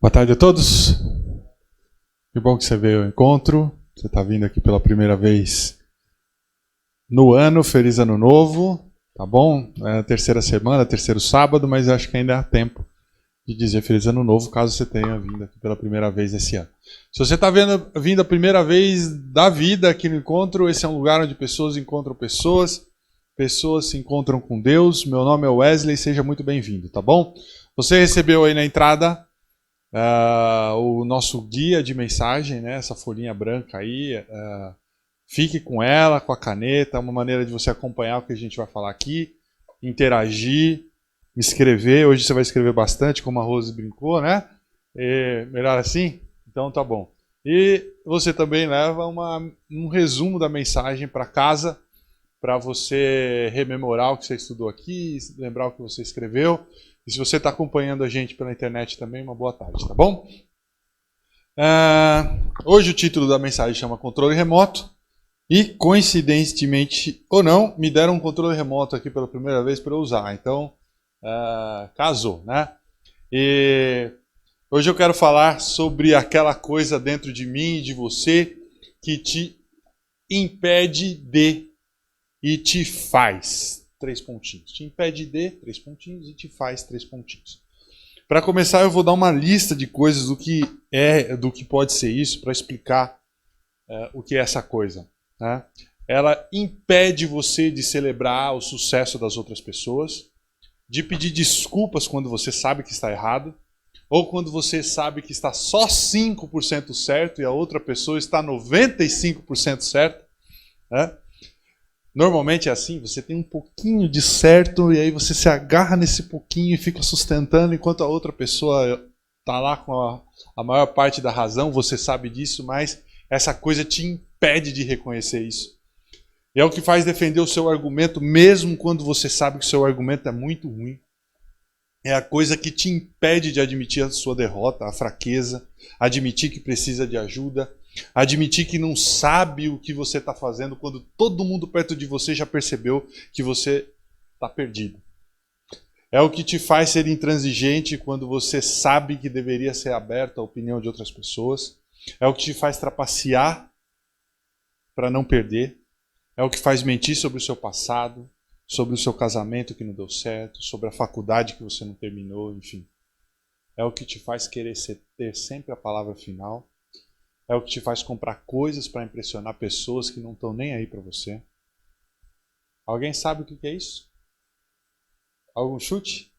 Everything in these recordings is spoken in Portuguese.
Boa tarde a todos. Que bom que você veio ao encontro. Você está vindo aqui pela primeira vez no ano. Feliz Ano Novo. Tá bom? É a terceira semana, terceiro sábado, mas acho que ainda há tempo de dizer Feliz Ano Novo, caso você tenha vindo aqui pela primeira vez esse ano. Se você está vindo a primeira vez da vida aqui no encontro, esse é um lugar onde pessoas encontram pessoas, pessoas se encontram com Deus. Meu nome é Wesley, seja muito bem-vindo, tá bom? Você recebeu aí na entrada o nosso guia de mensagem, né? Essa folhinha branca aí. Fique com ela, com a caneta, uma maneira de você acompanhar o que a gente vai falar aqui, interagir, escrever. Hoje você vai escrever bastante, como a Rose brincou, né? Melhor assim? Então tá bom. E você também leva um resumo da mensagem para casa, para você rememorar o que você estudou aqui, lembrar o que você escreveu. E se você está acompanhando a gente pela internet também, uma boa tarde, tá bom? Hoje o título da mensagem chama Controle Remoto. E, coincidentemente ou não, me deram um controle remoto aqui pela primeira vez para eu usar. Então, casou, né? E hoje eu quero falar sobre aquela coisa dentro de mim e de você que te impede de e te faz. 3 pontinhos. Te impede de, 3 pontinhos, e te faz 3 pontinhos. Para começar, eu vou dar uma lista de coisas do que pode ser isso, para explicar o que é essa coisa. Né? Ela impede você de celebrar o sucesso das outras pessoas, de pedir desculpas quando você sabe que está errado, ou quando você sabe que está só 5% certo e a outra pessoa está 95% certo. Né? Normalmente é assim, você tem um pouquinho de certo e aí você se agarra nesse pouquinho e fica sustentando enquanto a outra pessoa está lá com a maior parte da razão, você sabe disso, mas essa coisa te impede de reconhecer isso. E é o que faz defender o seu argumento, mesmo quando você sabe que o seu argumento é muito ruim. É a coisa que te impede de admitir a sua derrota, a fraqueza, admitir que precisa de ajuda, admitir que não sabe o que você está fazendo quando todo mundo perto de você já percebeu que você está perdido. É o que te faz ser intransigente quando você sabe que deveria ser aberto à opinião de outras pessoas. É o que te faz trapacear para não perder. É o que faz mentir sobre o seu passado, sobre o seu casamento que não deu certo, sobre a faculdade que você não terminou, enfim. É o que te faz querer ter sempre a palavra final. É o que te faz comprar coisas para impressionar pessoas que não estão nem aí para você. Alguém sabe o que é isso? Algum chute?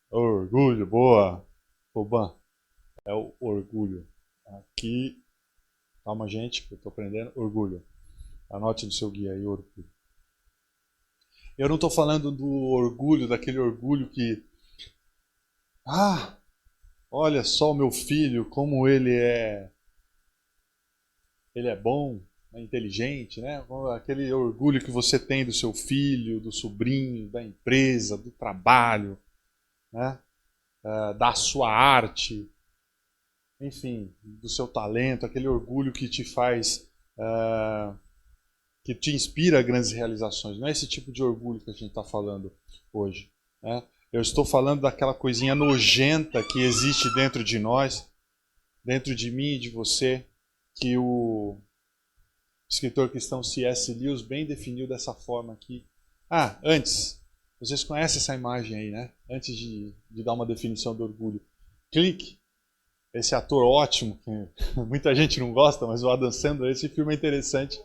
Orgulho, boa. Oban, é o orgulho. Aqui, calma gente, que eu estou aprendendo. Orgulho. Anote no seu guia aí, orgulho. Eu não estou falando do orgulho, daquele orgulho que... olha só o meu filho, como ele é bom, é inteligente, né? Aquele orgulho que você tem do seu filho, do sobrinho, da empresa, do trabalho, né? Da sua arte, enfim, do seu talento, aquele orgulho que te faz, que te inspira a grandes realizações. Não é esse tipo de orgulho que a gente está falando hoje, né? Eu estou falando daquela coisinha nojenta que existe dentro de nós, dentro de mim e de você, que o escritor cristão C.S. Lewis bem definiu dessa forma aqui. Antes, vocês conhecem essa imagem aí, né? Antes de dar uma definição do orgulho. Clique. Esse ator ótimo, que muita gente não gosta, mas o Adam Sandler, esse filme é interessante.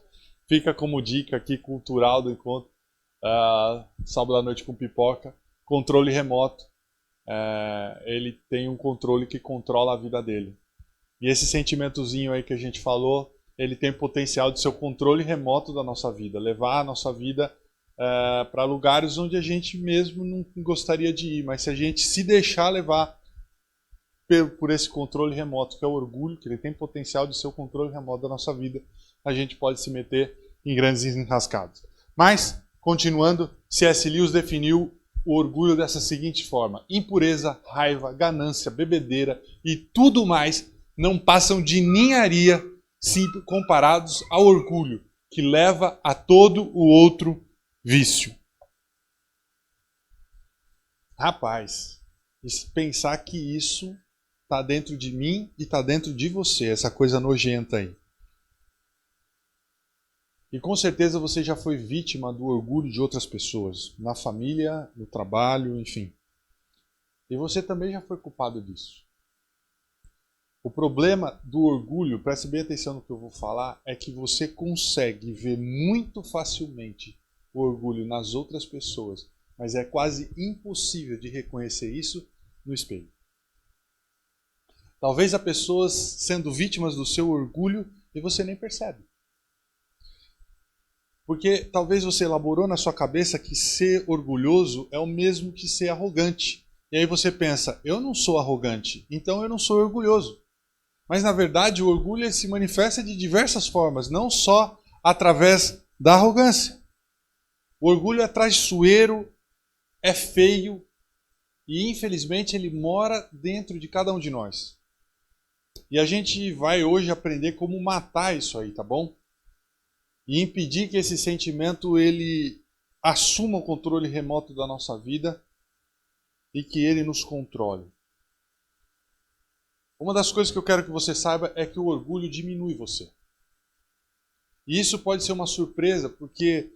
Fica como dica aqui cultural do encontro. Sábado à noite com pipoca. Controle remoto. Ele tem um controle que controla a vida dele. E esse sentimentozinho aí que a gente falou, ele tem potencial de ser o controle remoto da nossa vida. Levar a nossa vida para lugares onde a gente mesmo não gostaria de ir. Mas se a gente se deixar levar por esse controle remoto, que é o orgulho, que ele tem potencial de ser o controle remoto da nossa vida, a gente pode se meter em grandes enrascados. Mas, continuando, C.S. Lewis definiu o orgulho dessa seguinte forma: impureza, raiva, ganância, bebedeira e tudo mais não passam de ninharia se comparados ao orgulho, que leva a todo o outro vício. Rapaz, e pensar que isso está dentro de mim e está dentro de você, essa coisa nojenta aí. E com certeza você já foi vítima do orgulho de outras pessoas, na família, no trabalho, enfim. E você também já foi culpado disso. O problema do orgulho, preste bem atenção no que eu vou falar, é que você consegue ver muito facilmente o orgulho nas outras pessoas, mas é quase impossível de reconhecer isso no espelho. Talvez há pessoas sendo vítimas do seu orgulho e você nem percebe. Porque talvez você elaborou na sua cabeça que ser orgulhoso é o mesmo que ser arrogante. E aí você pensa, eu não sou arrogante, então eu não sou orgulhoso. Mas na verdade o orgulho se manifesta de diversas formas, não só através da arrogância. O orgulho é traiçoeiro, é feio e infelizmente ele mora dentro de cada um de nós. E a gente vai hoje aprender como matar isso aí, tá bom? E impedir que esse sentimento ele assuma o controle remoto da nossa vida e que ele nos controle. Uma das coisas que eu quero que você saiba é que o orgulho diminui você. E isso pode ser uma surpresa, porque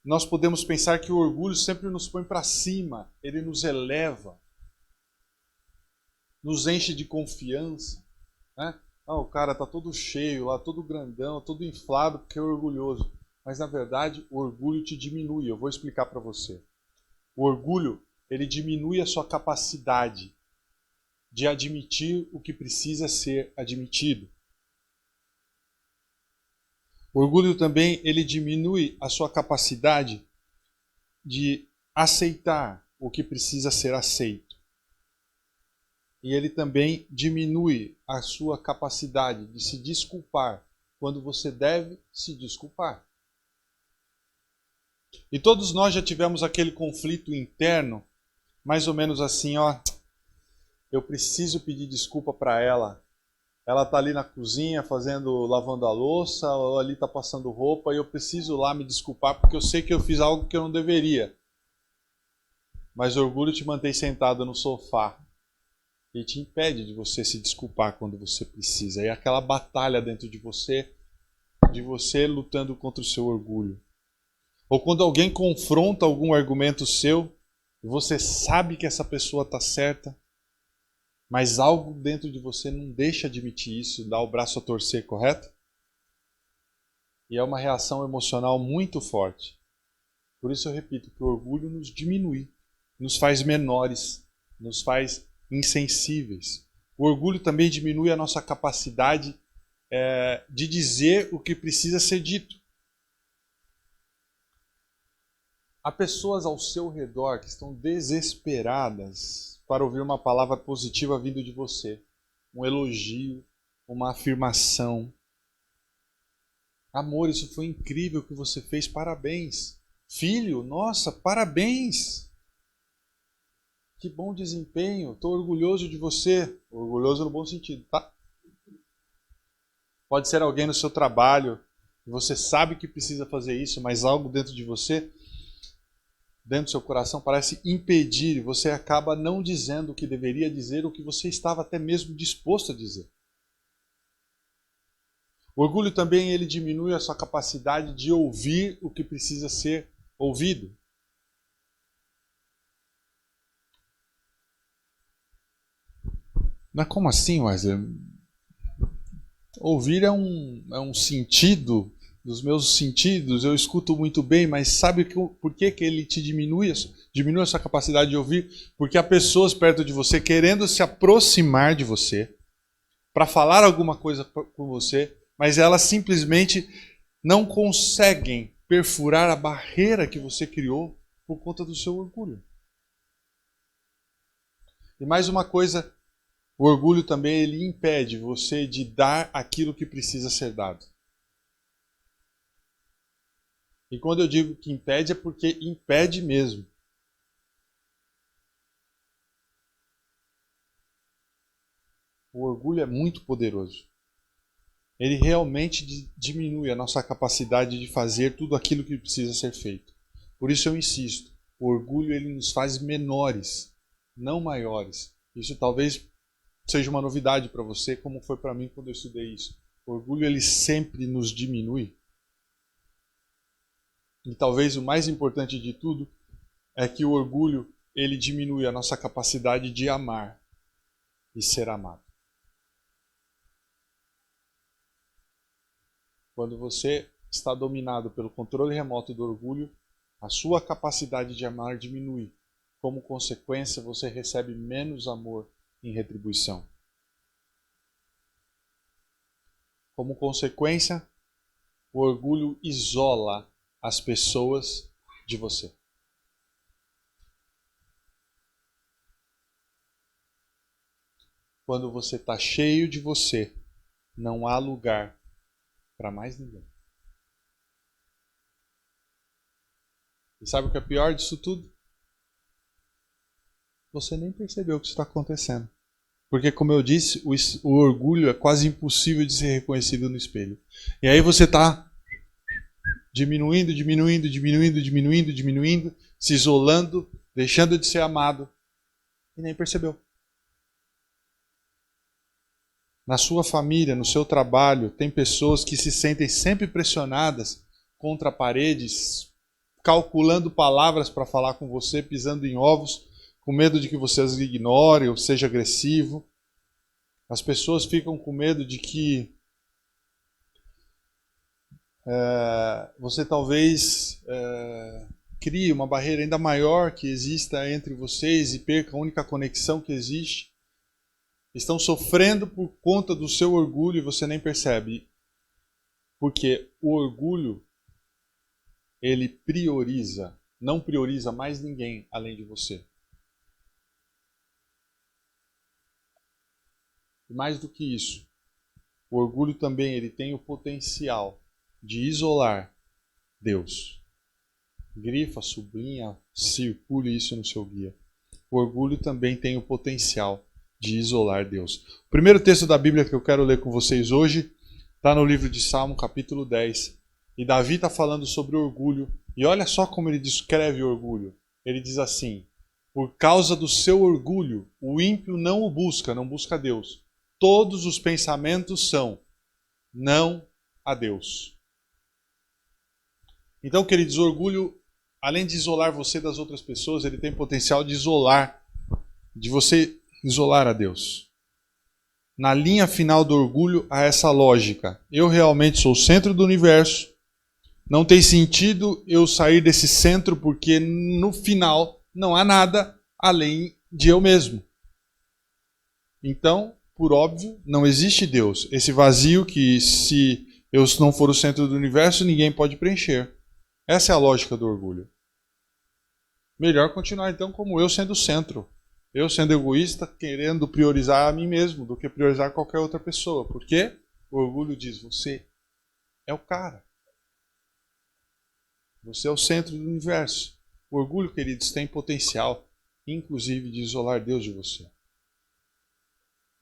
nós podemos pensar que o orgulho sempre nos põe para cima, ele nos eleva, nos enche de confiança, né? Ah, o cara está todo cheio lá, todo grandão, todo inflado porque é orgulhoso. Mas na verdade o orgulho te diminui, eu vou explicar para você. O orgulho, ele diminui a sua capacidade de admitir o que precisa ser admitido. O orgulho também, ele diminui a sua capacidade de aceitar o que precisa ser aceito. E ele também diminui a sua capacidade de se desculpar quando você deve se desculpar. E todos nós já tivemos aquele conflito interno, mais ou menos assim, ó, eu preciso pedir desculpa para ela. Ela está ali na cozinha lavando a louça, ou ali está passando roupa, e eu preciso lá me desculpar porque eu sei que eu fiz algo que eu não deveria. Mas o orgulho te mantém sentado no sofá e te impede de você se desculpar quando você precisa. E aquela batalha dentro de você lutando contra o seu orgulho. Ou quando alguém confronta algum argumento seu, você sabe que essa pessoa está certa, mas algo dentro de você não deixa admitir isso, dá o braço a torcer, correto? E é uma reação emocional muito forte. Por isso eu repito que o orgulho nos diminui, nos faz menores, nos faz insensíveis. O orgulho também diminui a nossa capacidade de dizer o que precisa ser dito. Há pessoas ao seu redor que estão desesperadas para ouvir uma palavra positiva vindo de você. Um elogio, uma afirmação. Amor, isso foi incrível que você fez, parabéns. Filho, nossa, parabéns. Que bom desempenho, estou orgulhoso de você. Orgulhoso no bom sentido, tá? Pode ser alguém no seu trabalho, e você sabe que precisa fazer isso, mas algo dentro de você, dentro do seu coração, parece impedir, e você acaba não dizendo o que deveria dizer, o que você estava até mesmo disposto a dizer. O orgulho também ele diminui a sua capacidade de ouvir o que precisa ser ouvido. Mas como assim, Wesley? Ouvir é um sentido dos meus sentidos, eu escuto muito bem, mas sabe por que ele te diminui a sua capacidade de ouvir? Porque há pessoas perto de você querendo se aproximar de você para falar alguma coisa com você, mas elas simplesmente não conseguem perfurar a barreira que você criou por conta do seu orgulho. E mais uma coisa, o orgulho também ele impede você de dar aquilo que precisa ser dado. E quando eu digo que impede, é porque impede mesmo. O orgulho é muito poderoso. Ele realmente diminui a nossa capacidade de fazer tudo aquilo que precisa ser feito. Por isso eu insisto, o orgulho ele nos faz menores. não maiores. Isso talvez seja uma novidade para você, como foi para mim quando eu estudei isso. O orgulho, ele sempre nos diminui. E talvez o mais importante de tudo é que o orgulho, ele diminui a nossa capacidade de amar e ser amado. Quando você está dominado pelo controle remoto do orgulho, a sua capacidade de amar diminui. Como consequência, você recebe menos amor em retribuição. Como consequência, o orgulho isola as pessoas de você. Quando você está cheio de você, não há lugar para mais ninguém. E sabe o que é pior disso tudo? Você nem percebeu o que está acontecendo. Porque, como eu disse, o orgulho é quase impossível de ser reconhecido no espelho. E aí você está diminuindo, se isolando, deixando de ser amado, e nem percebeu. Na sua família, no seu trabalho, tem pessoas que se sentem sempre pressionadas contra paredes, calculando palavras para falar com você, pisando em ovos, com medo de que você as ignore ou seja agressivo. As pessoas ficam com medo de que você talvez crie uma barreira ainda maior que exista entre vocês e perca a única conexão que existe. Estão sofrendo por conta do seu orgulho e você nem percebe. Porque o orgulho, ele prioriza, não prioriza mais ninguém além de você. E mais do que isso, o orgulho também ele tem o potencial de isolar Deus. Grifa, sublinha, circule isso no seu guia. O orgulho também tem o potencial de isolar Deus. O primeiro texto da Bíblia que eu quero ler com vocês hoje está no livro de Salmo, capítulo 10. E Davi está falando sobre orgulho. E olha só como ele descreve o orgulho. Ele diz assim: por causa do seu orgulho, o ímpio não o busca, não busca Deus. Todos os pensamentos são não a Deus. Então, queridos, o orgulho, além de isolar você das outras pessoas, ele tem potencial de você isolar a Deus. Na linha final do orgulho há essa lógica. Eu realmente sou o centro do universo. Não tem sentido eu sair desse centro porque no final não há nada além de eu mesmo. Então, por óbvio, não existe Deus. Esse vazio que se eu não for o centro do universo, ninguém pode preencher. Essa é a lógica do orgulho. Melhor continuar então como eu sendo o centro. Eu sendo egoísta, querendo priorizar a mim mesmo do que priorizar qualquer outra pessoa. Por quê? O orgulho diz, você é o cara. Você é o centro do universo. O orgulho, queridos, tem potencial, inclusive, de isolar Deus de você.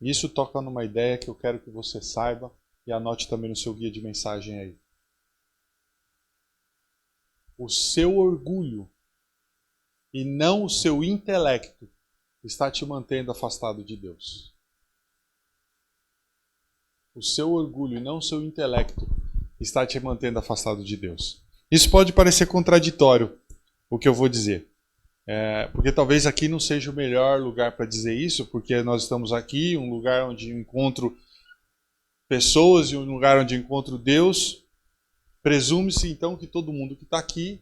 Isso toca numa ideia que eu quero que você saiba e anote também no seu guia de mensagem aí. O seu orgulho e não o seu intelecto está te mantendo afastado de Deus. O seu orgulho e não o seu intelecto está te mantendo afastado de Deus. Isso pode parecer contraditório, o que eu vou dizer. Porque talvez aqui não seja o melhor lugar para dizer isso, porque nós estamos aqui, um lugar onde encontro pessoas e um lugar onde encontro Deus. Presume-se então que todo mundo que está aqui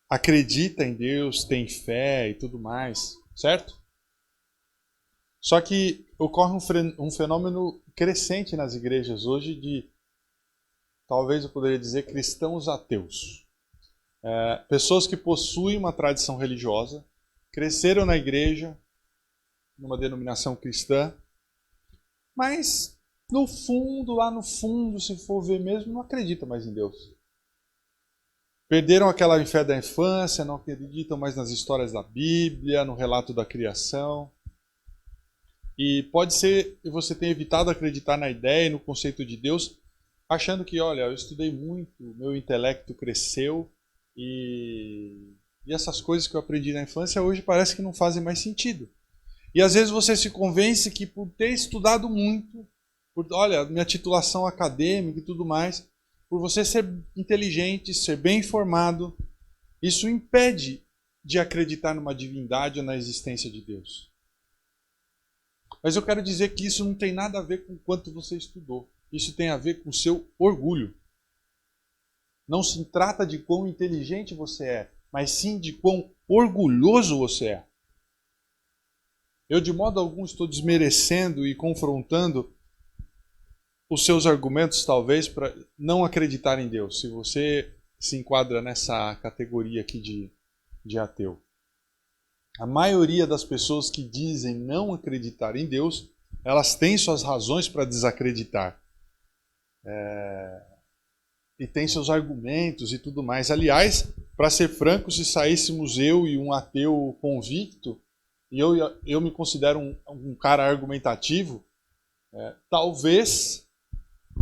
acredita em Deus, tem fé e tudo mais, certo? Só que ocorre um fenômeno crescente nas igrejas hoje de, talvez eu poderia dizer, cristãos ateus. Pessoas que possuem uma tradição religiosa, cresceram na igreja, numa denominação cristã, mas no fundo, lá no fundo, se for ver mesmo, não acredita mais em Deus. Perderam aquela fé da infância, não acreditam mais nas histórias da Bíblia, no relato da criação. E pode ser que você tenha evitado acreditar na ideia e no conceito de Deus, achando que, olha, eu estudei muito, meu intelecto cresceu e E essas coisas que eu aprendi na infância hoje parece que não fazem mais sentido. E às vezes você se convence que por ter estudado muito, olha, minha titulação acadêmica e tudo mais, por você ser inteligente, ser bem informado, isso impede de acreditar numa divindade ou na existência de Deus. Mas eu quero dizer que isso não tem nada a ver com o quanto você estudou. Isso tem a ver com o seu orgulho. Não se trata de quão inteligente você é, mas sim de quão orgulhoso você é. Eu, de modo algum, estou desmerecendo e confrontando os seus argumentos, talvez, para não acreditar em Deus, se você se enquadra nessa categoria aqui de ateu. A maioria das pessoas que dizem não acreditar em Deus, elas têm suas razões para desacreditar. E tem seus argumentos e tudo mais. Aliás, para ser franco, se saíssemos eu e um ateu convicto, e eu me considero um cara argumentativo, talvez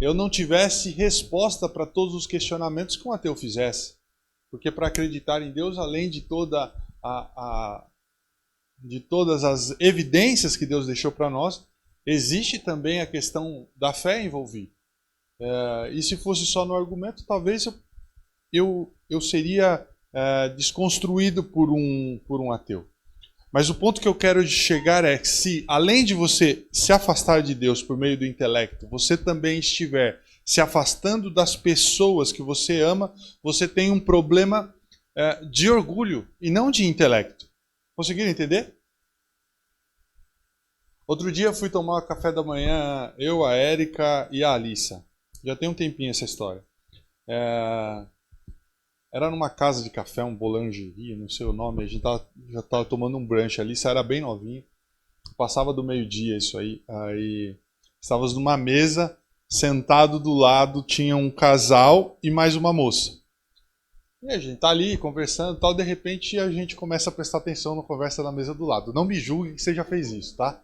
eu não tivesse resposta para todos os questionamentos que um ateu fizesse. Porque para acreditar em Deus, além de todas as evidências que Deus deixou para nós, existe também a questão da fé envolvida. E se fosse só no argumento, talvez eu seria desconstruído por um ateu. Mas o ponto que eu quero chegar é que se, além de você se afastar de Deus por meio do intelecto, você também estiver se afastando das pessoas que você ama, você tem um problema de orgulho e não de intelecto. Conseguiram entender? Outro dia eu fui tomar café da manhã, eu, a Érica e a Alissa. Já tem um tempinho essa história. Era numa casa de café, um boulangerie, não sei o nome, a gente já estava tomando um brunch ali, isso era bem novinho, passava do meio-dia isso aí, estávamos numa mesa, sentado do lado tinha um casal e mais uma moça. E a gente tá ali conversando e tal, de repente a gente começa a prestar atenção na conversa da mesa do lado. Não me julgue que você já fez isso, tá?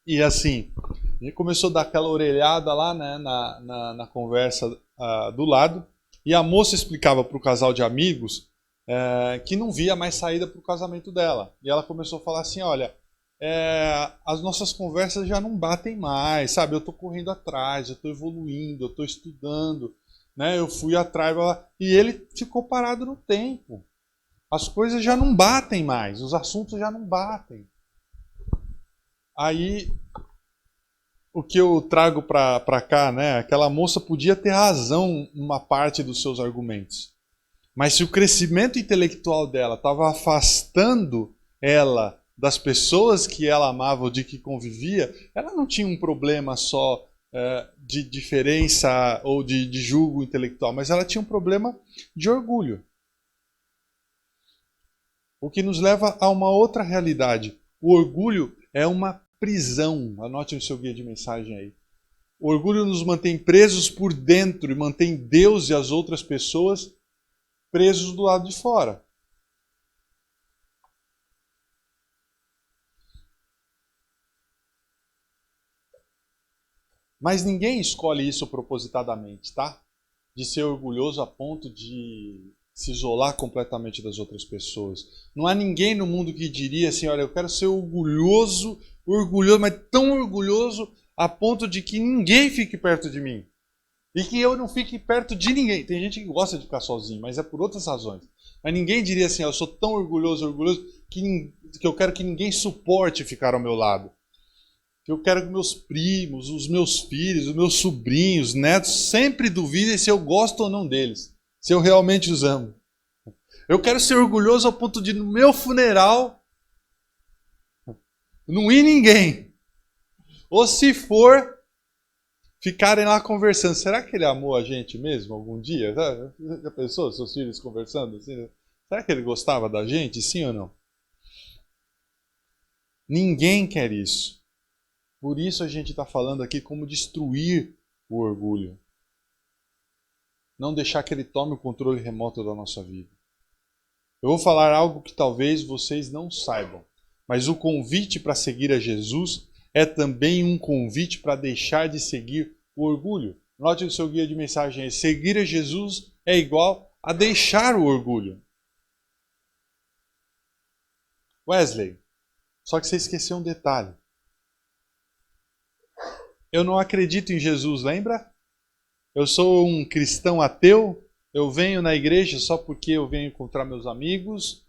E assim, a gente começou a dar aquela orelhada lá, né, na conversa do lado, e a moça explicava para o casal de amigos que não via mais saída para o casamento dela. E ela começou a falar assim, olha, as nossas conversas já não batem mais, sabe? Eu estou correndo atrás, eu estou evoluindo, eu estou estudando, né? Eu fui atrás, e ele ficou parado no tempo. As coisas já não batem mais, os assuntos já não batem. Aí, o que eu trago para cá, né? Aquela moça podia ter razão em uma parte dos seus argumentos. Mas se o crescimento intelectual dela estava afastando ela das pessoas que ela amava ou de que convivia, ela não tinha um problema só de diferença ou de julgo intelectual, mas ela tinha um problema de orgulho. O que nos leva a uma outra realidade. O orgulho é uma prisão. Anote no seu guia de mensagem aí. O orgulho nos mantém presos por dentro e mantém Deus e as outras pessoas presos do lado de fora. Mas ninguém escolhe isso propositadamente, tá? De ser orgulhoso a ponto de se isolar completamente das outras pessoas. Não há ninguém no mundo que diria assim, olha, eu quero ser orgulhoso, mas tão orgulhoso a ponto de que ninguém fique perto de mim. E que eu não fique perto de ninguém. Tem gente que gosta de ficar sozinho, mas é por outras razões. Mas ninguém diria assim, eu sou tão orgulhoso, que eu quero que ninguém suporte ficar ao meu lado. Que eu quero que meus primos, os meus filhos, os meus sobrinhos, netos, sempre duvidem se eu gosto ou não deles. Se eu realmente os amo. Eu quero ser orgulhoso ao ponto de, no meu funeral, não ir ninguém. Ou se for, ficarem lá conversando. Será que ele amou a gente mesmo algum dia? Já pensou seus filhos conversando assim? Será que ele gostava da gente, sim ou não? Ninguém quer isso. Por isso a gente está falando aqui como destruir o orgulho. Não deixar que ele tome o controle remoto da nossa vida. Eu vou falar algo que talvez vocês não saibam, mas o convite para seguir a Jesus é também um convite para deixar de seguir o orgulho. Note no seu guia de mensagem aí, seguir a Jesus é igual a deixar o orgulho. Wesley, só que você esqueceu um detalhe. Eu não acredito em Jesus, lembra? Eu sou um cristão ateu, eu venho na igreja só porque eu venho encontrar meus amigos,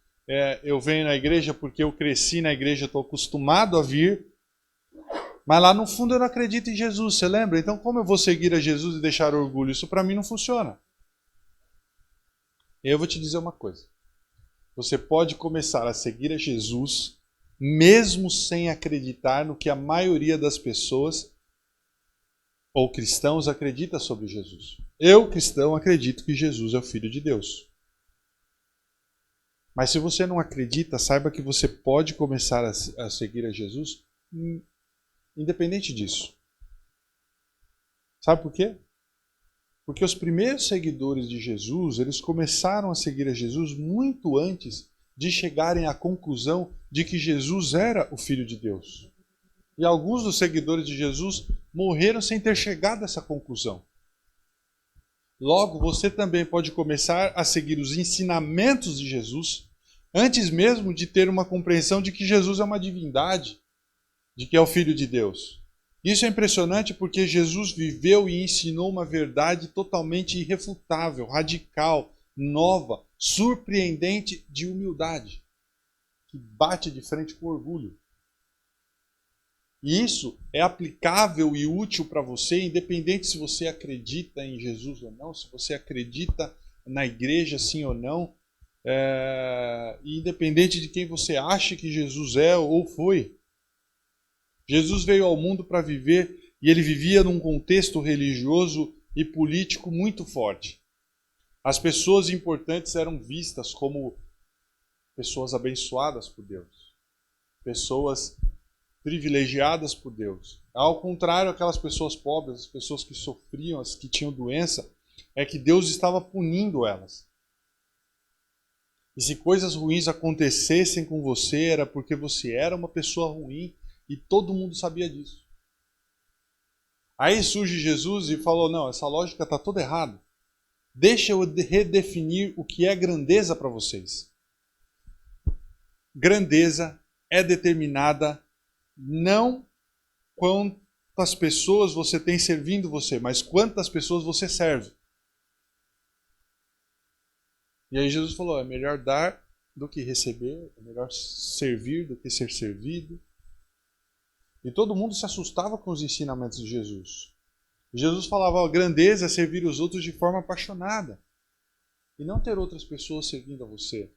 eu venho na igreja porque eu cresci na igreja, estou acostumado a vir, mas lá no fundo eu não acredito em Jesus, você lembra? Então como eu vou seguir a Jesus e deixar o orgulho? Isso para mim não funciona. Eu vou te dizer uma coisa. Você pode começar a seguir a Jesus mesmo sem acreditar no que a maioria das pessoas ou cristãos acredita sobre Jesus. Eu, cristão, acredito que Jesus é o Filho de Deus. Mas se você não acredita, saiba que você pode começar a seguir a Jesus independente disso. Sabe por quê? Porque os primeiros seguidores de Jesus, eles começaram a seguir a Jesus muito antes de chegarem à conclusão de que Jesus era o Filho de Deus. E alguns dos seguidores de Jesus morreram sem ter chegado a essa conclusão. Logo, você também pode começar a seguir os ensinamentos de Jesus antes mesmo de ter uma compreensão de que Jesus é uma divindade, de que é o Filho de Deus. Isso é impressionante porque Jesus viveu e ensinou uma verdade totalmente irrefutável, radical, nova, surpreendente de humildade, que bate de frente com orgulho. E isso é aplicável e útil para você, independente se você acredita em Jesus ou não, se você acredita na igreja sim ou não, independente de quem você acha que Jesus é ou foi. Jesus veio ao mundo para viver e ele vivia num contexto religioso e político muito forte. As pessoas importantes eram vistas como pessoas abençoadas por Deus, pessoas privilegiadas por Deus. Ao contrário, aquelas pessoas pobres, as pessoas que sofriam, as que tinham doença, é que Deus estava punindo elas. E se coisas ruins acontecessem com você, era porque você era uma pessoa ruim e todo mundo sabia disso. Aí surge Jesus e falou, não, essa lógica está toda errada. Deixa eu redefinir o que é grandeza para vocês. Grandeza é determinada não quantas pessoas você tem servindo você, mas quantas pessoas você serve. E aí Jesus falou, é melhor dar do que receber, é melhor servir do que ser servido. E todo mundo se assustava com os ensinamentos de Jesus. Jesus falava, ó, grandeza é servir os outros de forma apaixonada e não ter outras pessoas servindo a você.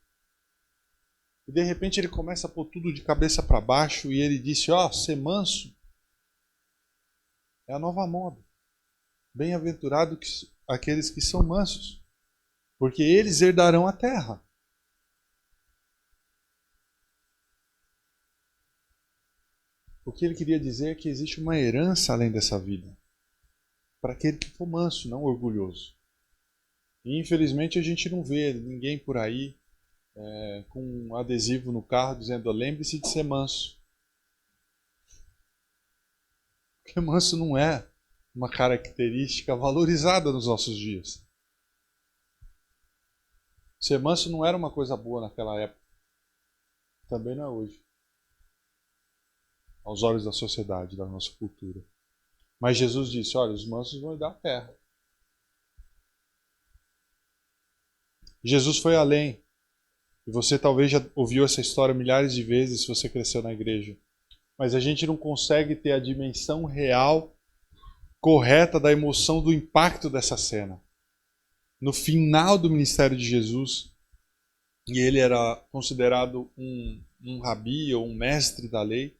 E de repente ele começa a pôr tudo de cabeça para baixo e ele disse, ó, ser manso é a nova moda. Bem-aventurado aqueles que são mansos, porque eles herdarão a terra. O que ele queria dizer é que existe uma herança além dessa vida, para aquele que for manso, não orgulhoso. E infelizmente a gente não vê ninguém por aí com um adesivo no carro dizendo, lembre-se de ser manso. Porque manso não é uma característica valorizada nos nossos dias. Ser manso não era uma coisa boa naquela época. Também não é hoje. Aos olhos da sociedade, da nossa cultura. Mas Jesus disse, olha, os mansos vão dar a terra. Jesus foi além. E você talvez já ouviu essa história milhares de vezes se você cresceu na igreja. Mas a gente não consegue ter a dimensão real, correta da emoção, do impacto dessa cena. No final do ministério de Jesus, e ele era considerado um rabi ou um mestre da lei,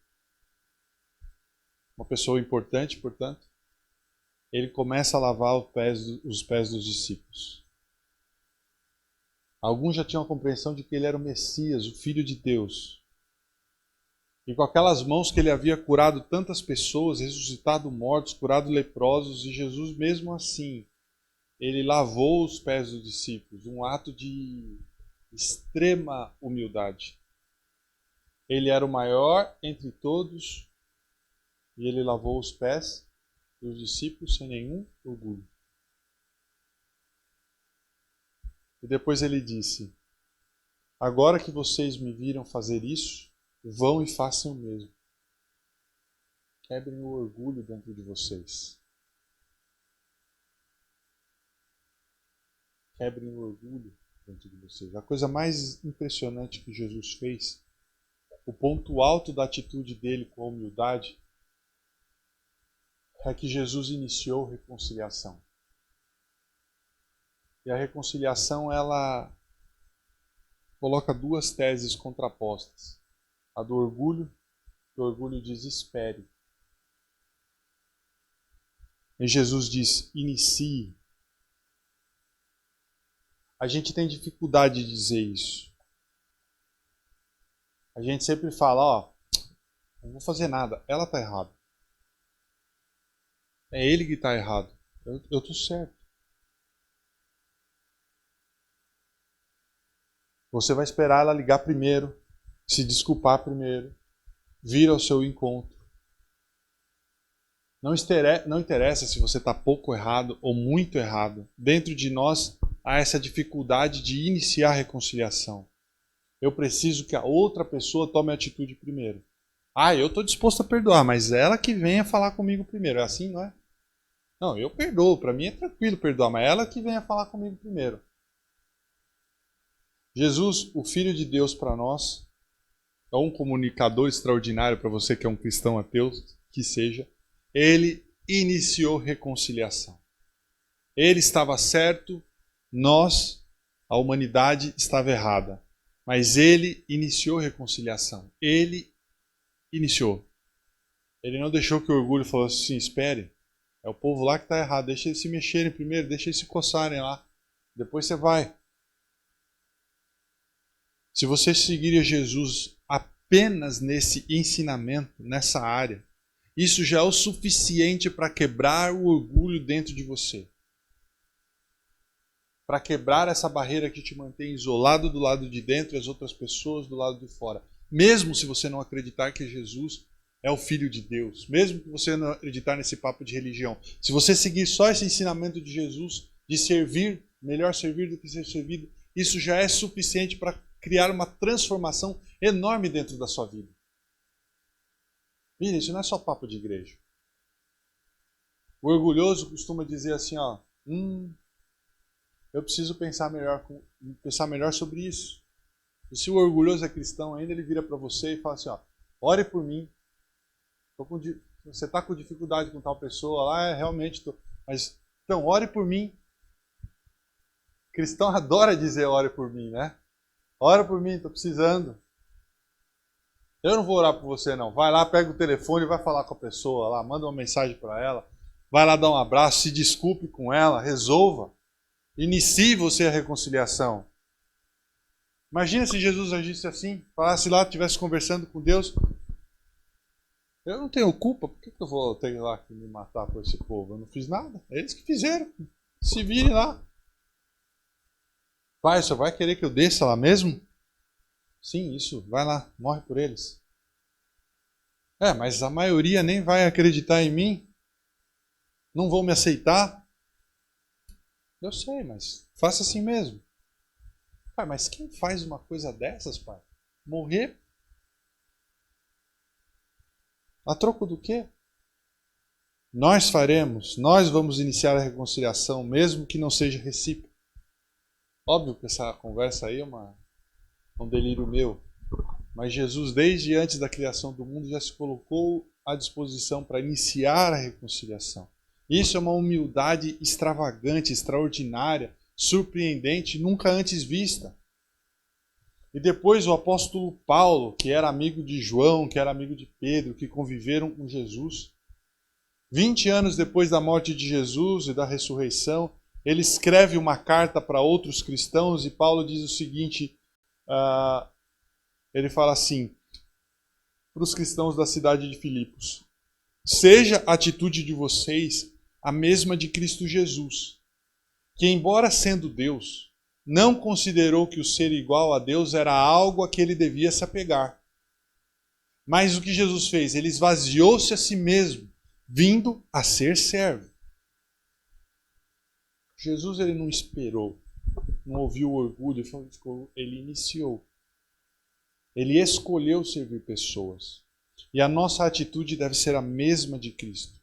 uma pessoa importante, portanto, ele começa a lavar os pés dos discípulos. Alguns já tinham a compreensão de que ele era o Messias, o Filho de Deus. E com aquelas mãos que ele havia curado tantas pessoas, ressuscitado mortos, curado leprosos, e Jesus mesmo assim, ele lavou os pés dos discípulos, um ato de extrema humildade. Ele era o maior entre todos e ele lavou os pés dos discípulos sem nenhum orgulho. E depois ele disse: agora que vocês me viram fazer isso, vão e façam o mesmo. Quebrem o orgulho dentro de vocês. Quebrem o orgulho dentro de vocês. A coisa mais impressionante que Jesus fez, o ponto alto da atitude dele com a humildade, é que Jesus iniciou reconciliação. E a reconciliação, ela coloca duas teses contrapostas. A do orgulho, que o orgulho diz espere. E Jesus diz, inicie. A gente tem dificuldade de dizer isso. A gente sempre fala, ó, não vou fazer nada, ela está errada. É ele que está errado. Eu estou certo. Você vai esperar ela ligar primeiro, se desculpar primeiro, vir ao seu encontro. Não interessa se você está pouco errado ou muito errado. Dentro de nós há essa dificuldade de iniciar a reconciliação. Eu preciso que a outra pessoa tome a atitude primeiro. Eu estou disposto a perdoar, mas ela que venha falar comigo primeiro. É assim, não é? Não, eu perdoo. Para mim é tranquilo perdoar, mas ela que venha falar comigo primeiro. Jesus, o Filho de Deus para nós, é um comunicador extraordinário para você que é um cristão ateu, que seja. Ele iniciou reconciliação. Ele estava certo, nós, a humanidade, estava errada. Mas ele iniciou reconciliação. Ele iniciou. Ele não deixou que o orgulho falasse assim, espere, é o povo lá que está errado, deixa eles se mexerem primeiro, deixa eles se coçarem lá. Depois você vai. Se você seguir a Jesus apenas nesse ensinamento, nessa área, isso já é o suficiente para quebrar o orgulho dentro de você. Para quebrar essa barreira que te mantém isolado do lado de dentro e as outras pessoas do lado de fora. Mesmo se você não acreditar que Jesus é o Filho de Deus. Mesmo que você não acreditar nesse papo de religião. Se você seguir só esse ensinamento de Jesus, de servir, melhor servir do que ser servido, isso já é suficiente para criar uma transformação enorme dentro da sua vida. Mira, isso não é só papo de igreja. O orgulhoso costuma dizer assim, ó, eu preciso pensar melhor sobre isso. E se o orgulhoso é cristão ainda, ele vira para você e fala assim, ó, ore por mim. Você está com dificuldade com tal pessoa lá, realmente estou. Mas, então, ore por mim. O cristão adora dizer ore por mim, né? Ora por mim, estou precisando. Eu não vou orar por você, não. Vai lá, pega o telefone e vai falar com a pessoa lá, manda uma mensagem para ela, vai lá dar um abraço, se desculpe com ela, resolva. Inicie você a reconciliação. Imagina se Jesus agisse assim, falasse lá, estivesse conversando com Deus. Eu não tenho culpa, por que eu vou ter lá que me matar por esse povo? Eu não fiz nada, é eles que fizeram. Se virem lá. Pai, você vai querer que eu desça lá mesmo? Sim, isso, vai lá, morre por eles. Mas a maioria nem vai acreditar em mim. Não vão me aceitar. Eu sei, mas faça assim mesmo. Pai, mas quem faz uma coisa dessas, pai? Morrer? A troco do quê? Nós faremos, nós vamos iniciar a reconciliação, mesmo que não seja recíproco. Óbvio que essa conversa aí é um delírio meu. Mas Jesus, desde antes da criação do mundo, já se colocou à disposição para iniciar a reconciliação. Isso é uma humildade extravagante, extraordinária, surpreendente, nunca antes vista. E depois o apóstolo Paulo, que era amigo de João, que era amigo de Pedro, que conviveram com Jesus, 20 anos depois da morte de Jesus e da ressurreição, ele escreve uma carta para outros cristãos e Paulo diz o seguinte, ele fala assim, para os cristãos da cidade de Filipos: seja a atitude de vocês a mesma de Cristo Jesus, que embora sendo Deus, não considerou que o ser igual a Deus era algo a que ele devia se apegar. Mas o que Jesus fez? Ele esvaziou-se a si mesmo, vindo a ser servo. Jesus ele não esperou, não ouviu o orgulho, ele iniciou. Ele escolheu servir pessoas. E a nossa atitude deve ser a mesma de Cristo.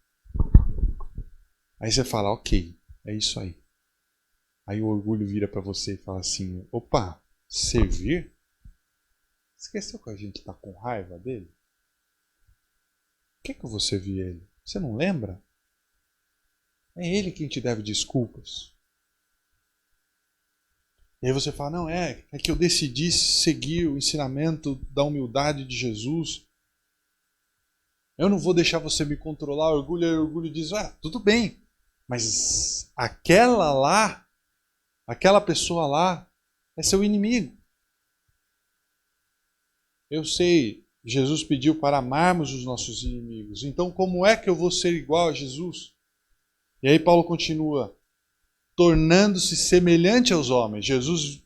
Aí você fala, ok, é isso aí. Aí o orgulho vira para você e fala assim, opa, servir? Esqueceu que a gente está com raiva dele? Por que eu vou servir ele? Você não lembra? É ele quem te deve desculpas. E aí você fala, não, é que eu decidi seguir o ensinamento da humildade de Jesus. Eu não vou deixar você me controlar. O orgulho diz, tudo bem, mas aquela pessoa lá é seu inimigo. Eu sei, Jesus pediu para amarmos os nossos inimigos. Então como é que eu vou ser igual a Jesus? E aí Paulo continua, tornando-se semelhante aos homens. Jesus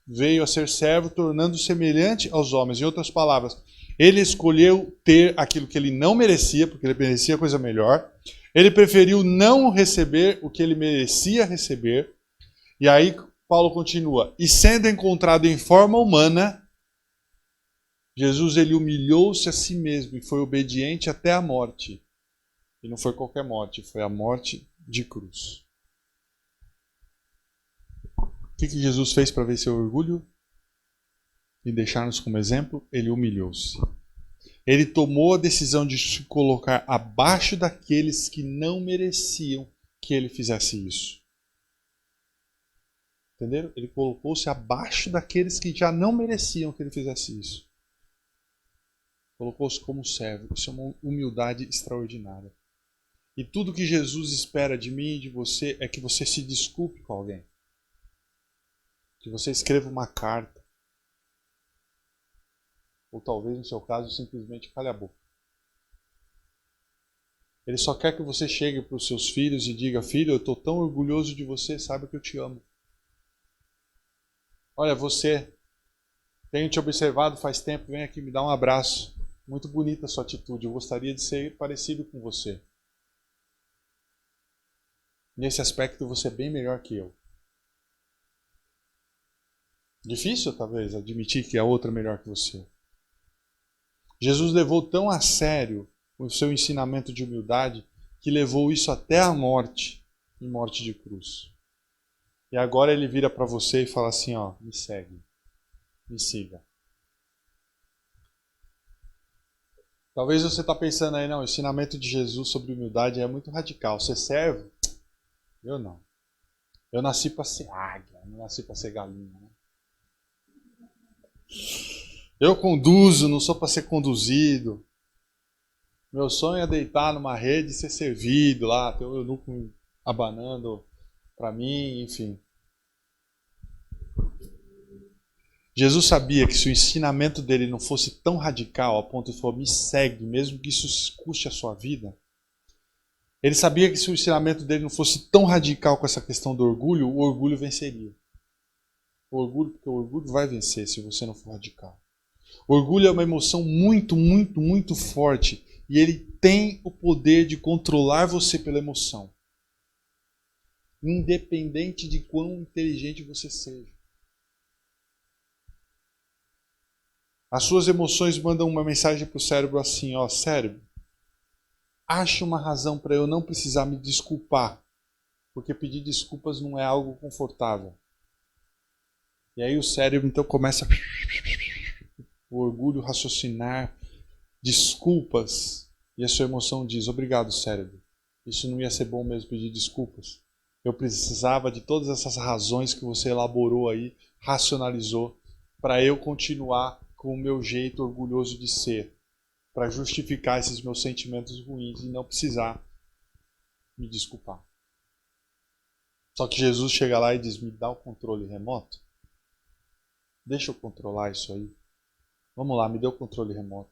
veio a ser servo, tornando-se semelhante aos homens. Em outras palavras, ele escolheu ter aquilo que ele não merecia, porque ele merecia coisa melhor. Ele preferiu não receber o que ele merecia receber. E aí Paulo continua, e sendo encontrado em forma humana, Jesus ele humilhou-se a si mesmo e foi obediente até a morte. E não foi qualquer morte, foi a morte de cruz. O que Jesus fez para vencer o orgulho? E deixar-nos como exemplo? Ele humilhou-se. Ele tomou a decisão de se colocar abaixo daqueles que não mereciam que ele fizesse isso. Entenderam? Ele colocou-se abaixo daqueles que já não mereciam que ele fizesse isso. Colocou-se como servo. Isso é uma humildade extraordinária. E tudo que Jesus espera de mim e de você é que você se desculpe com alguém. Que você escreva uma carta. Ou talvez, no seu caso, simplesmente cale a boca. Ele só quer que você chegue para os seus filhos e diga, filho, eu estou tão orgulhoso de você, saiba que eu te amo. Olha, você, tenho te observado faz tempo, vem aqui me dar um abraço. Muito bonita a sua atitude, eu gostaria de ser parecido com você. Nesse aspecto você é bem melhor que eu. Difícil, talvez, admitir que a outra é melhor que você. Jesus levou tão a sério o seu ensinamento de humildade que levou isso até a morte, em morte de cruz. E agora ele vira para você e fala assim, ó, me segue, me siga. Talvez você está pensando aí, não, o ensinamento de Jesus sobre humildade é muito radical. Ser servo? Eu não. Eu nasci para ser águia, não nasci para ser galinha. Né? Eu conduzo, não sou para ser conduzido. Meu sonho é deitar numa rede e ser servido lá, ter o eunuco abanando para mim, enfim. Jesus sabia que se o ensinamento dele não fosse tão radical a ponto de falar, me segue, mesmo que isso custe a sua vida. Ele sabia que se o ensinamento dele não fosse tão radical com essa questão do orgulho, o orgulho venceria. Porque o orgulho vai vencer se você não for radical. O orgulho é uma emoção muito, muito, muito forte e ele tem o poder de controlar você pela emoção. Independente de quão inteligente você seja. As suas emoções mandam uma mensagem para o cérebro assim, ó, cérebro, acha uma razão para eu não precisar me desculpar, porque pedir desculpas não é algo confortável. E aí o cérebro então começa o orgulho raciocinar desculpas e a sua emoção diz, obrigado cérebro, isso não ia ser bom mesmo pedir desculpas. Eu precisava de todas essas razões que você elaborou aí, racionalizou, para eu continuar com o meu jeito orgulhoso de ser, para justificar esses meus sentimentos ruins e não precisar me desculpar. Só que Jesus chega lá e diz, me dá o controle remoto. Deixa eu controlar isso aí. Vamos lá, me dê o controle remoto.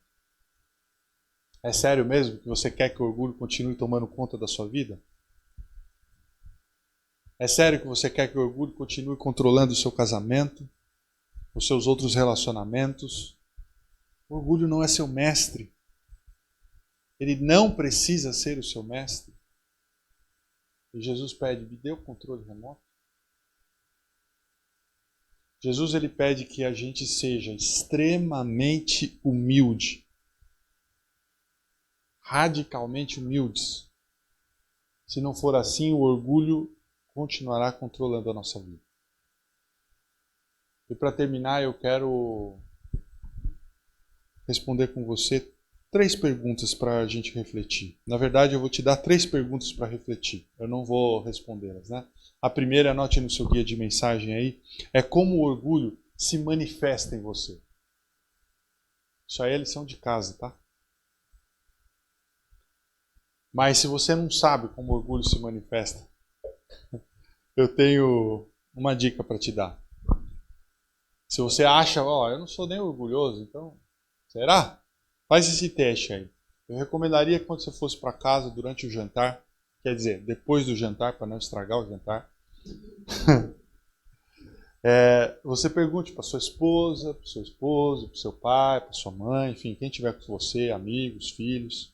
É sério mesmo que você quer que o orgulho continue tomando conta da sua vida? É sério que você quer que o orgulho continue controlando o seu casamento? Os seus outros relacionamentos? O orgulho não é seu mestre. Ele não precisa ser o seu mestre. E Jesus pede, me dê o controle remoto. Jesus ele pede que a gente seja extremamente humilde. Radicalmente humildes. Se não for assim, o orgulho continuará controlando a nossa vida. E para terminar, eu quero responder com você 3 perguntas para a gente refletir. Na verdade, eu vou te dar 3 perguntas para refletir. Eu não vou respondê-las, né? A primeira, anote no seu guia de mensagem aí, é como o orgulho se manifesta em você. Isso aí é lição de casa, tá? Mas se você não sabe como o orgulho se manifesta, eu tenho uma dica para te dar. Se você acha, eu não sou nem orgulhoso, então, será? Faz esse teste aí. Eu recomendaria que quando você fosse para casa durante o jantar, quer dizer, depois do jantar, para não estragar o jantar, você pergunte para sua esposa, para o seu esposo, para o seu pai, para sua mãe, enfim, quem estiver com você, amigos, filhos.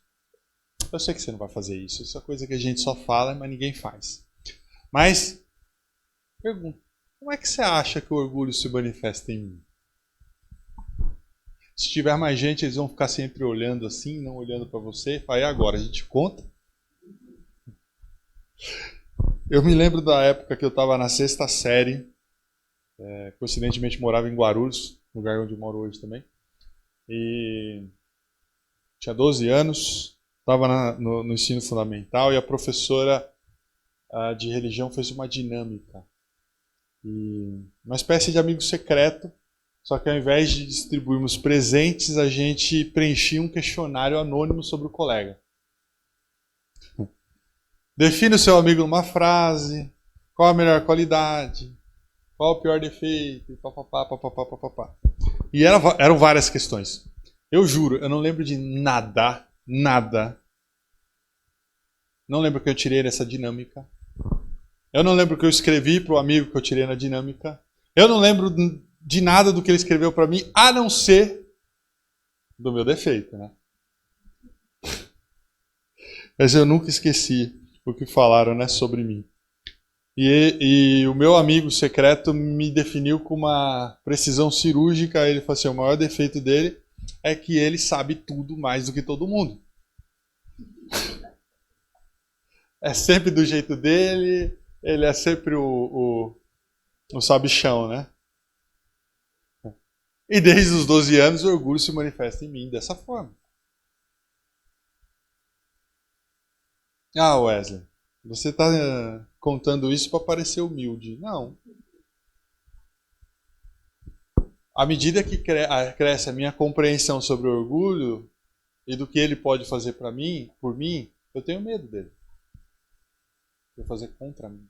Eu sei que você não vai fazer isso, isso é coisa que a gente só fala, mas ninguém faz. Mas, pergunta, como é que você acha que o orgulho se manifesta em mim? Se tiver mais gente, eles vão ficar sempre olhando assim, não olhando para você. Fala, e agora? A gente conta? Eu me lembro da época que eu estava na 6ª série. Coincidentemente morava em Guarulhos, lugar onde eu moro hoje também. E tinha 12 anos, estava no ensino fundamental e a professora de religião fez uma dinâmica. E uma espécie de amigo secreto. Só que ao invés de distribuirmos presentes, a gente preenchia um questionário anônimo sobre o colega. Define o seu amigo numa frase, qual a melhor qualidade, qual o pior defeito, papapá, papapá, papapá. E eram várias questões. Eu juro, eu não lembro de nada. Não lembro o que eu tirei nessa dinâmica. Eu não lembro o que eu escrevi para o amigo que eu tirei na dinâmica. Eu não lembro de nada do que ele escreveu para mim, a não ser do meu defeito, né? Mas eu nunca esqueci o que falaram, né, sobre mim. E o meu amigo secreto me definiu com uma precisão cirúrgica. Ele falou assim, o maior defeito dele é que ele sabe tudo mais do que todo mundo. É sempre do jeito dele, ele é sempre o sabichão, né? E desde os 12 anos o orgulho se manifesta em mim dessa forma. Ah, Wesley, você está contando isso para parecer humilde. Não. À medida que cresce a minha compreensão sobre o orgulho e do que ele pode fazer por mim, eu tenho medo dele. De fazer contra mim.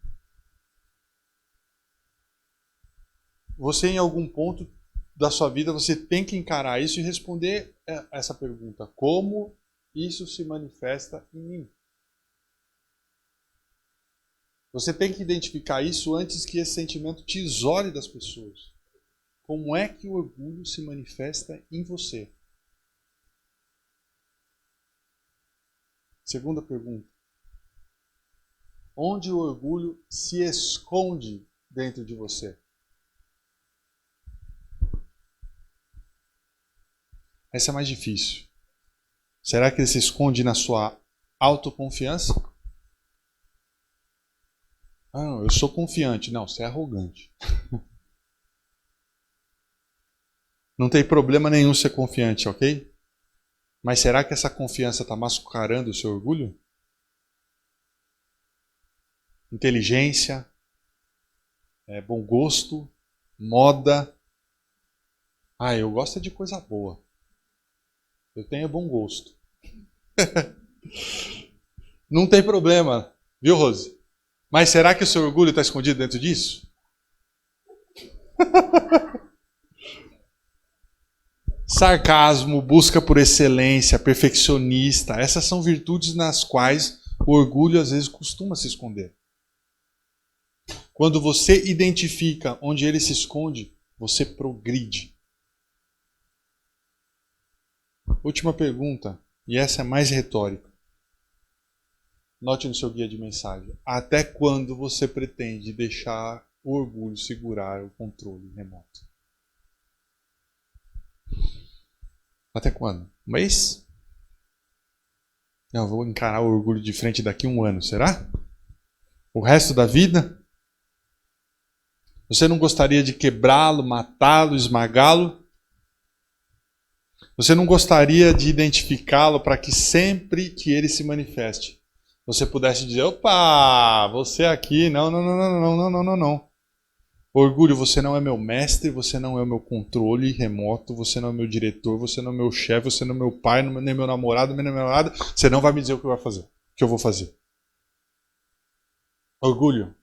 Você, em algum ponto da sua vida, você tem que encarar isso e responder essa pergunta. Como isso se manifesta em mim? Você tem que identificar isso antes que esse sentimento te isole das pessoas. Como é que o orgulho se manifesta em você? Segunda pergunta. Onde o orgulho se esconde dentro de você? Essa é mais difícil. Será que ele se esconde na sua autoconfiança? Ah, não, eu sou confiante. Não, você é arrogante. Não tem problema nenhum ser confiante, ok? Mas será que essa confiança está mascarando o seu orgulho? Inteligência, bom gosto, moda. Ah, eu gosto de coisa boa. Eu tenho bom gosto. Não tem problema, viu, Rose? Mas será que o seu orgulho está escondido dentro disso? Sarcasmo, busca por excelência, perfeccionista. Essas são virtudes nas quais o orgulho às vezes costuma se esconder. Quando você identifica onde ele se esconde, você progride. Última pergunta. E essa é mais retórica. Note no seu guia de mensagem. Até quando você pretende deixar o orgulho segurar o controle remoto? Até quando? Um mês? Eu vou encarar o orgulho de frente daqui a 1 ano, será? O resto da vida? Você não gostaria de quebrá-lo, matá-lo, esmagá-lo? Você não gostaria de identificá-lo para que sempre que ele se manifeste, você pudesse dizer, opa, você aqui, não, não, não, não, não, não, não, não, não. Orgulho, você não é meu mestre, você não é o meu controle remoto, você não é meu diretor, você não é meu chefe, você não é meu pai, nem meu namorado, nem minha namorada, você não vai me dizer o que eu vou fazer, o que eu vou fazer. Orgulho,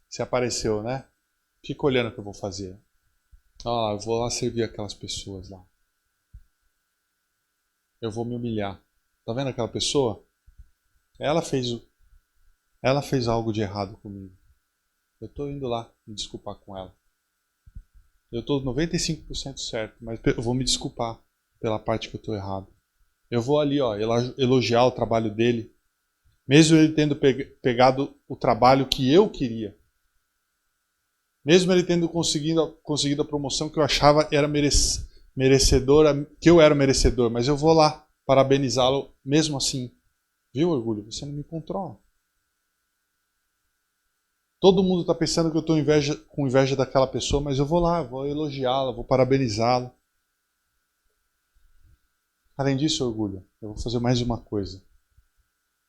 você apareceu, né? Fica olhando o que eu vou fazer. Eu vou lá servir aquelas pessoas lá. Eu vou me humilhar. Tá vendo aquela pessoa? Ela fez algo de errado comigo. Eu estou indo lá me desculpar com ela. Eu estou 95% certo, mas eu vou me desculpar pela parte que eu estou errado. Eu vou ali, elogiar o trabalho dele, mesmo ele tendo pegado o trabalho que eu queria. Mesmo ele tendo conseguido a promoção que eu achava era merecedora, que eu era merecedor, mas eu vou lá parabenizá-lo mesmo assim. Viu, orgulho? Você não me controla. Todo mundo está pensando que eu estou com inveja daquela pessoa, mas eu vou lá, vou elogiá-la, vou parabenizá-la. Além disso, orgulho, eu vou fazer mais uma coisa.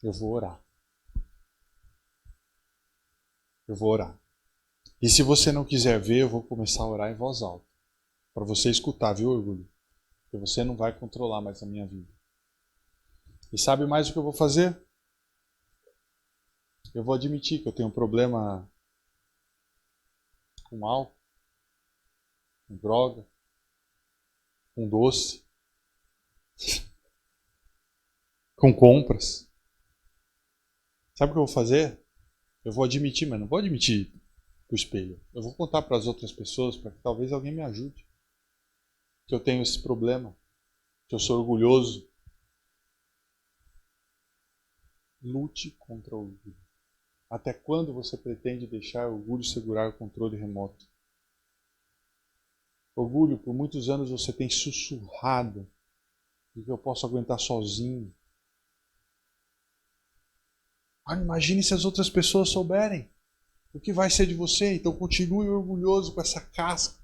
Eu vou orar. Eu vou orar. E se você não quiser ver, eu vou começar a orar em voz alta. Para você escutar, viu, orgulho? Porque você não vai controlar mais a minha vida. E sabe mais o que eu vou fazer? Eu vou admitir que eu tenho um problema com álcool, com droga, com doce, com compras. Sabe o que eu vou fazer? Eu vou admitir, mas não vou admitir pro espelho. Eu vou contar para as outras pessoas para que talvez alguém me ajude. Que eu tenho esse problema, que eu sou orgulhoso. Lute contra o orgulho. Até quando você pretende deixar o orgulho segurar o controle remoto? Orgulho, por muitos anos você tem sussurrado de que eu posso aguentar sozinho. Imagine se as outras pessoas souberem o que vai ser de você. Então continue orgulhoso com essa casca.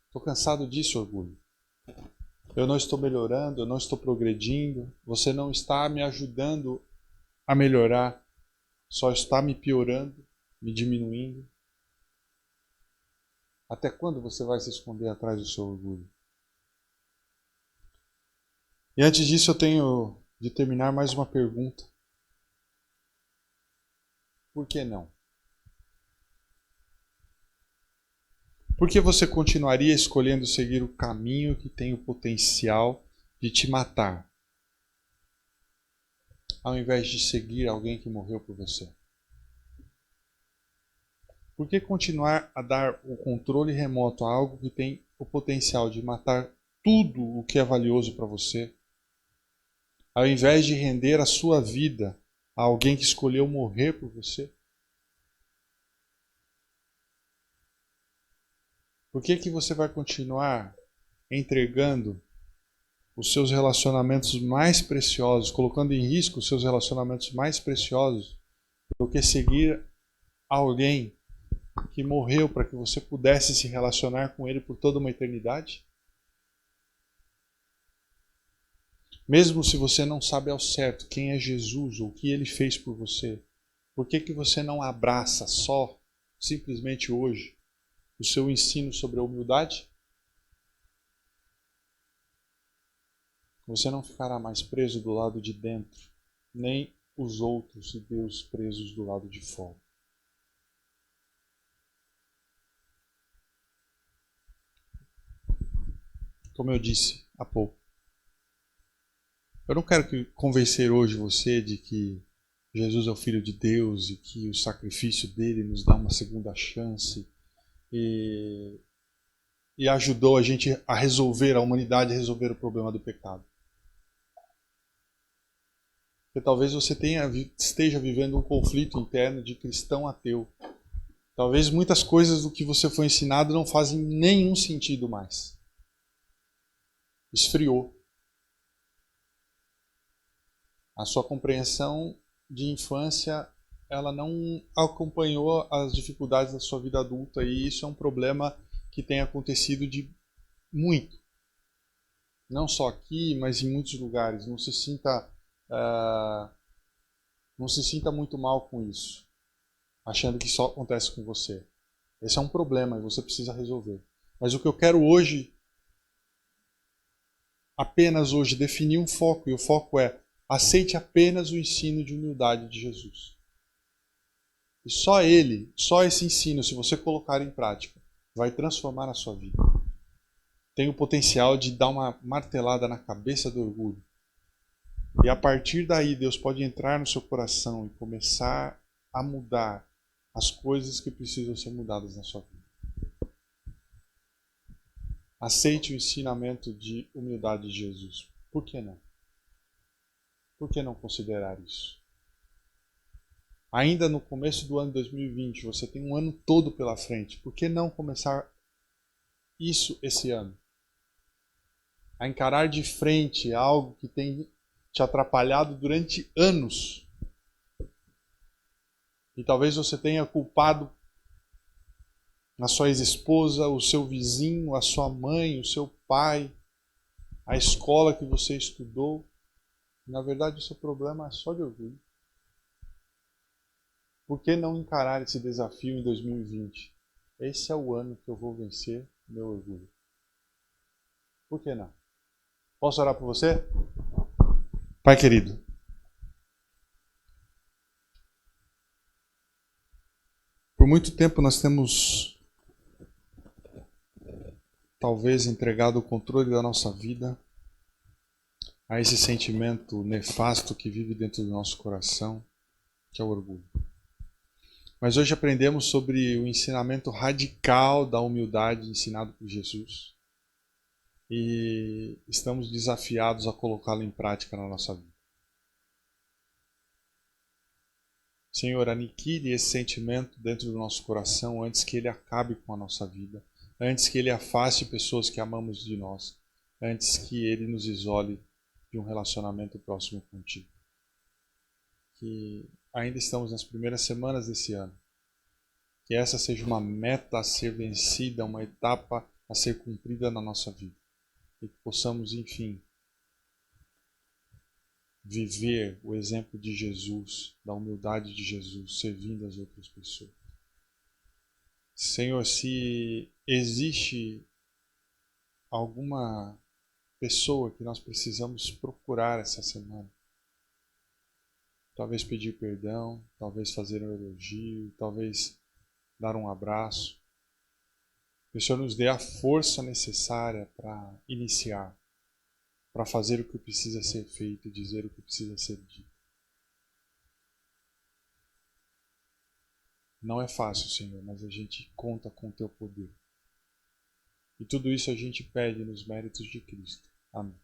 Estou cansado disso, orgulho. Eu não estou melhorando, eu não estou progredindo. Você não está me ajudando a melhorar. Só está me piorando, me diminuindo. Até quando você vai se esconder atrás do seu orgulho? E antes disso eu tenho de terminar mais uma pergunta. Por que não? Por que você continuaria escolhendo seguir o caminho que tem o potencial de te matar, ao invés de seguir alguém que morreu por você? Por que continuar a dar o controle remoto a algo que tem o potencial de matar tudo o que é valioso para você, ao invés de render a sua vida a alguém que escolheu morrer por você? Por que você vai continuar entregando os seus relacionamentos mais preciosos, colocando em risco os seus relacionamentos mais preciosos, do que seguir alguém que morreu para que você pudesse se relacionar com ele por toda uma eternidade? Mesmo se você não sabe ao certo quem é Jesus ou o que ele fez por você, por que você não abraça só, simplesmente hoje, o seu ensino sobre a humildade? Você não ficará mais preso do lado de dentro, nem os outros e Deus presos do lado de fora. Como eu disse há pouco, eu não quero convencer hoje você de que Jesus é o Filho de Deus e que o sacrifício dele nos dá uma segunda chance. e ajudou a gente a resolver, a humanidade a resolver o problema do pecado. Porque talvez você esteja vivendo um conflito interno de cristão ateu. Talvez muitas coisas do que você foi ensinado não fazem nenhum sentido mais. Esfriou. A sua compreensão de infância, ela não acompanhou as dificuldades da sua vida adulta, e isso é um problema que tem acontecido de muito. Não só aqui, mas em muitos lugares. Não se sinta muito mal com isso, achando que só acontece com você. Esse é um problema e você precisa resolver. Mas o que eu quero hoje, apenas hoje, definir um foco, e o foco é: aceite apenas o ensino de humildade de Jesus. E só ele, só esse ensino, se você colocar em prática, vai transformar a sua vida. Tem o potencial de dar uma martelada na cabeça do orgulho. E a partir daí, Deus pode entrar no seu coração e começar a mudar as coisas que precisam ser mudadas na sua vida. Aceite o ensinamento de humildade de Jesus. Por que não? Por que não considerar isso? Ainda no começo do ano 2020, você tem um ano todo pela frente. Por que não começar isso esse ano? A encarar de frente algo que tem te atrapalhado durante anos. E talvez você tenha culpado a sua ex-esposa, o seu vizinho, a sua mãe, o seu pai, a escola que você estudou. Na verdade, o seu problema é só de orgulho. Por que não encarar esse desafio em 2020? Esse é o ano que eu vou vencer meu orgulho. Por que não? Posso orar por você? Pai querido, por muito tempo nós temos talvez entregado o controle da nossa vida a esse sentimento nefasto que vive dentro do nosso coração, que é o orgulho. Mas hoje aprendemos sobre o ensinamento radical da humildade ensinado por Jesus. E estamos desafiados a colocá-lo em prática na nossa vida. Senhor, aniquile esse sentimento dentro do nosso coração antes que ele acabe com a nossa vida, antes que ele afaste pessoas que amamos de nós, antes que ele nos isole de um relacionamento próximo contigo. Que ainda estamos nas primeiras semanas desse ano. Que essa seja uma meta a ser vencida, uma etapa a ser cumprida na nossa vida. E que possamos, enfim, viver o exemplo de Jesus, da humildade de Jesus, servindo as outras pessoas. Senhor, se existe alguma pessoa que nós precisamos procurar essa semana, talvez pedir perdão, talvez fazer um elogio, talvez dar um abraço, que o Senhor nos dê a força necessária para iniciar, para fazer o que precisa ser feito e dizer o que precisa ser dito. Não é fácil, Senhor, mas a gente conta com o Teu poder. E tudo isso a gente pede nos méritos de Cristo. Amém.